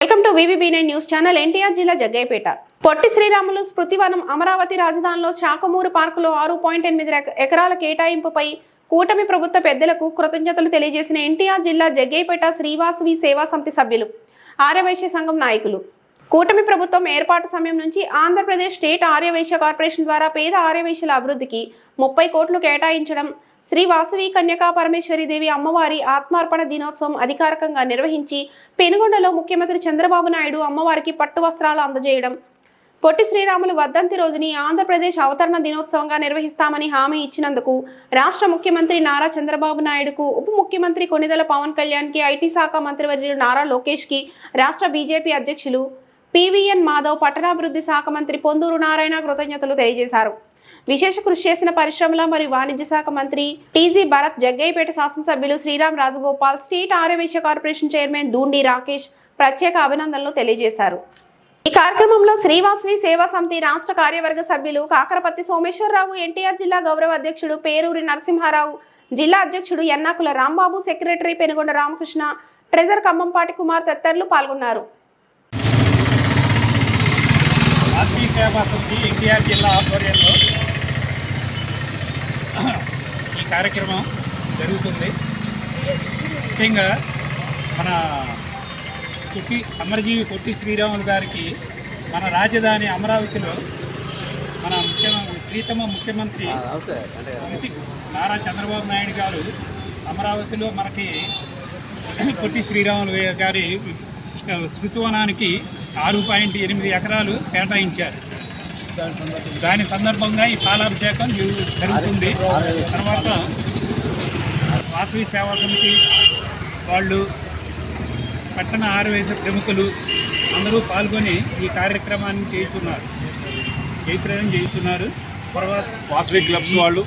Welcome to VVB9 news channel. NTR జిల్లా జగ్గయ్యపేట పొట్టి శ్రీరాములు స్మృతివనం అమరావతి రాజధానిలో శాఖమూరు పార్కులో 6.8 ఎకరాల కేటాయింపుపై కూటమి ప్రభుత్వ పెద్దలకు కృతజ్ఞతలు తెలియజేసిన ఎన్టీఆర్ జిల్లా జగ్గయ్యపేట శ్రీవాసవి సేవా సమితి సభ్యులు, ఆర్యవైశ్య సంఘం నాయకులు. కూటమి ప్రభుత్వం ఏర్పాటు సమయం నుంచి ఆంధ్రప్రదేశ్ స్టేట్ ఆర్యవైశ్య కార్పొరేషన్ ద్వారా పేద ఆర్యవైశ్యుల అభివృద్ధికి 30 కోట్లు కేటాయించడం, శ్రీ వాసవి కన్యకా పరమేశ్వరి దేవి అమ్మవారి ఆత్మార్పణ దినోత్సవం అధికారికంగా నిర్వహించి పెనుగొండలో ముఖ్యమంత్రి చంద్రబాబు నాయుడు అమ్మవారికి పట్టు వస్త్రాలు అందజేయడం, పొట్టి శ్రీరాములు వర్ధంతి రోజుని ఆంధ్రప్రదేశ్ అవతరణ దినోత్సవంగా నిర్వహిస్తామని హామీ ఇచ్చినందుకు రాష్ట్ర ముఖ్యమంత్రి నారా చంద్రబాబు నాయుడుకు, ఉప ముఖ్యమంత్రి కొణిదెల పవన్ కళ్యాణ్కి, ఐటీ శాఖ మంత్రివర్యులు నారా లోకేష్కి, రాష్ట్ర బీజేపీ అధ్యక్షులు PVN మాధవ్, పట్టణాభివృద్ధి శాఖ మంత్రి పొందూరు నారాయణ కృతజ్ఞతలు తెలియజేశారు. విశేష కృషి చేసిన పరిశ్రమల మరియు వాణిజ్య శాఖ మంత్రి TG భరత్, జగ్గయ్యపేట శాసనసభ్యులు Sriram Rajagopal, state Aryavysya corporation chairman Doondi Rakesh ప్రత్యేక అభినందనలు తెలియజేశారు. ఈ కార్యక్రమంలో శ్రీవాసవి సేవా సమితి రాష్ట్ర కార్యవర్గ సభ్యులు కాకరపత్తి సోమేశ్వరరావు, ఎన్టీఆర్ జిల్లా గౌరవ అధ్యక్షుడు పేరూరి నరసింహారావు, జిల్లా అధ్యక్షుడు ఎన్నాకుల రాంబాబు, సెక్రటరీ పెనుగొండ రామకృష్ణ, ట్రెజర్ ఖమ్మంపాటి కుమార్ తదితరులు పాల్గొన్నారు. ఎన్టీఆర్ జిల్లా ఆధ్వర్యంలో ఈ కార్యక్రమం జరుగుతుంది. ముఖ్యంగా మన అమరజీవి పొట్టి శ్రీరాములు గారికి మన రాజధాని అమరావతిలో మన ప్రీతమ ముఖ్యమంత్రి నారా చంద్రబాబు నాయుడు గారు అమరావతిలో మనకి పొట్టి శ్రీరాములు గారి స్మృతివనానికి 6.8 ఎకరాలు కేటాయించారు. దాని సందర్భంగా ఈ పాలాభిషేకం జరుగుతుంది. తర్వాత వాసవి సేవా సమితి వాళ్ళు, పట్టణ ఆర్యవైశ్య ప్రముఖులు అందరూ పాల్గొని ఈ కార్యక్రమాన్ని జయప్రదం చేస్తున్నారు. తర్వాత వాసవి క్లబ్స్ వాళ్ళు